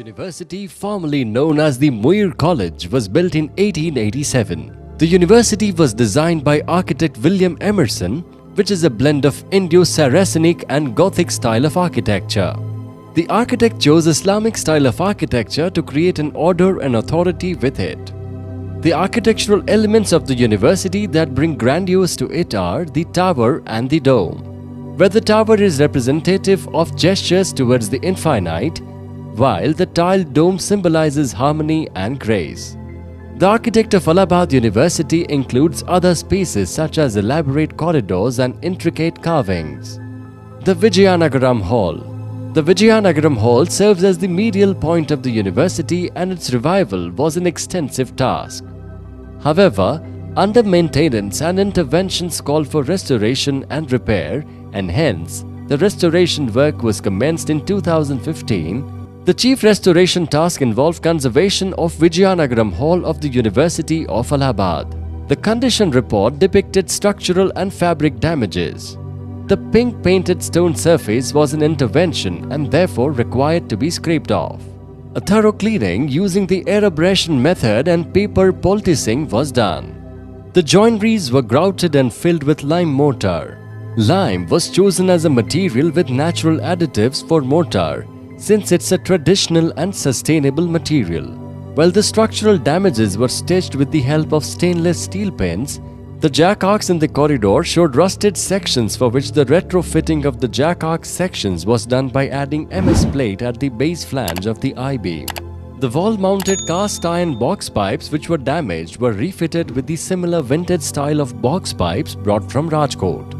university, formerly known as the Muir College, was built in 1887. The university was designed by architect William Emerson, which is a blend of Indo-Saracenic and Gothic style of architecture. The architect chose Islamic style of architecture to create an order and authority with it. The architectural elements of the university that bring grandiose to it are the tower and the dome, where the tower is representative of gestures towards the infinite, while the tiled dome symbolizes harmony and grace. The architect of Allahabad University includes other spaces such as elaborate corridors and intricate carvings. The Vizianagaram Hall. The Vizianagaram Hall serves as the medial point of the university, and its revival was an extensive task. However, under maintenance and interventions called for restoration and repair, and hence the restoration work was commenced in 2015. The chief restoration task involved conservation of Vizianagaram Hall of the University of Allahabad. The condition report depicted structural and fabric damages. The pink painted stone surface was an intervention and therefore required to be scraped off. A thorough cleaning using the aerobrashing method and paper poulticing was done. The joineries were grouted and filled with lime mortar. Lime was chosen as a material with natural additives for mortar, since it's a traditional and sustainable material. While the structural damages were stitched with the help of stainless steel pins, the jack arcs in the corridor showed rusted sections for which the retrofitting of the jack arc sections was done by adding MS plate at the base flange of the I-beam. The wall-mounted cast iron box pipes which were damaged were refitted with the similar vintage style of box pipes brought from Rajkot.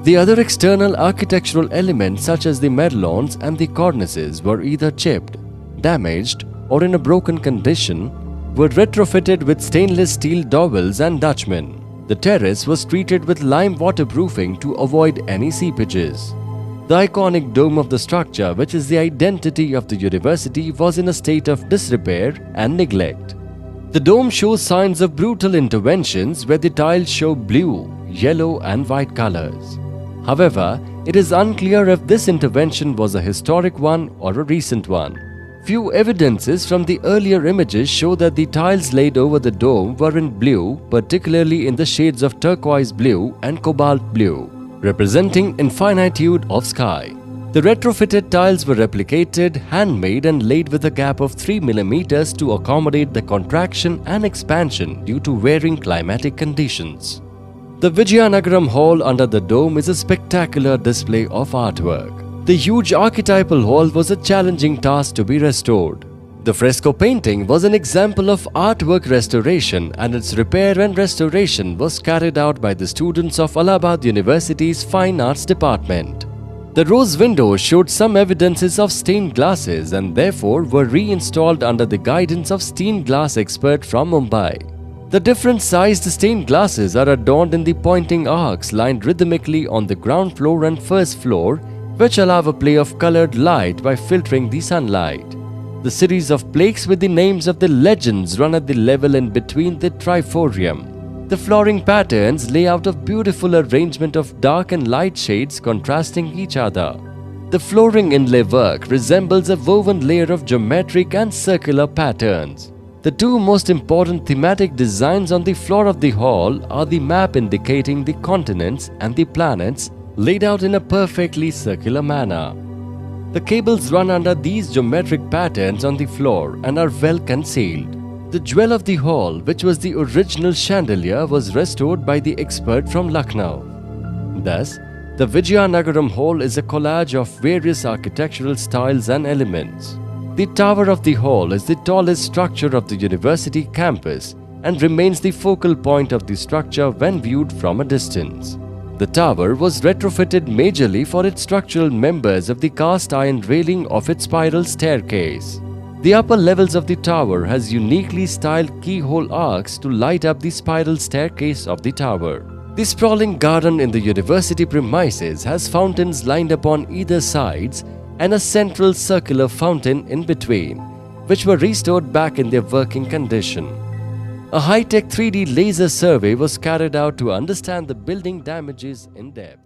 The other external architectural elements such as the merlons and the cornices were either chipped, damaged, or in a broken condition, were retrofitted with stainless steel dowels and Dutchmen. The terrace was treated with lime waterproofing to avoid any seepages. The iconic dome of the structure, which is the identity of the university, was in a state of disrepair and neglect. The dome shows signs of brutal interventions where the tiles show blue, yellow and white colors. However, it is unclear if this intervention was a historic one or a recent one. Few evidences from the earlier images show that the tiles laid over the dome were in blue, particularly in the shades of turquoise blue and cobalt blue, representing infinitude of sky. The retrofitted tiles were replicated, handmade and laid with a gap of 3 mm to accommodate the contraction and expansion due to varying climatic conditions. The Vizianagaram Hall under the dome is a spectacular display of artwork. The huge archetypal hall was a challenging task to be restored. The fresco painting was an example of artwork restoration, and its repair and restoration was carried out by the students of Allahabad University's Fine Arts Department. The rose windows showed some evidences of stained glasses and therefore were reinstalled under the guidance of stained glass expert from Mumbai. The different sized stained glasses are adorned in the pointing arcs lined rhythmically on the ground floor and first floor, which allow a play of colored light by filtering the sunlight. The series of plaques with the names of the legends run at the level in between the triforium. The flooring patterns lay out a beautiful arrangement of dark and light shades contrasting each other. The flooring inlay work resembles a woven layer of geometric and circular patterns. The two most important thematic designs on the floor of the hall are the map indicating the continents and the planets laid out in a perfectly circular manner. The cables run under these geometric patterns on the floor and are well concealed. The jewel of the hall, which was the original chandelier, was restored by the expert from Lucknow. Thus, the Vizianagaram Hall is a collage of various architectural styles and elements. The tower of the hall is the tallest structure of the university campus and remains the focal point of the structure when viewed from a distance. The tower was retrofitted majorly for its structural members of the cast iron railing of its spiral staircase. The upper levels of the tower has uniquely styled keyhole arcs to light up the spiral staircase of the tower. The sprawling garden in the university premises has fountains lined upon either sides and a central circular fountain in between, which were restored back in their working condition. A high-tech 3D laser survey was carried out to understand the building damages in depth.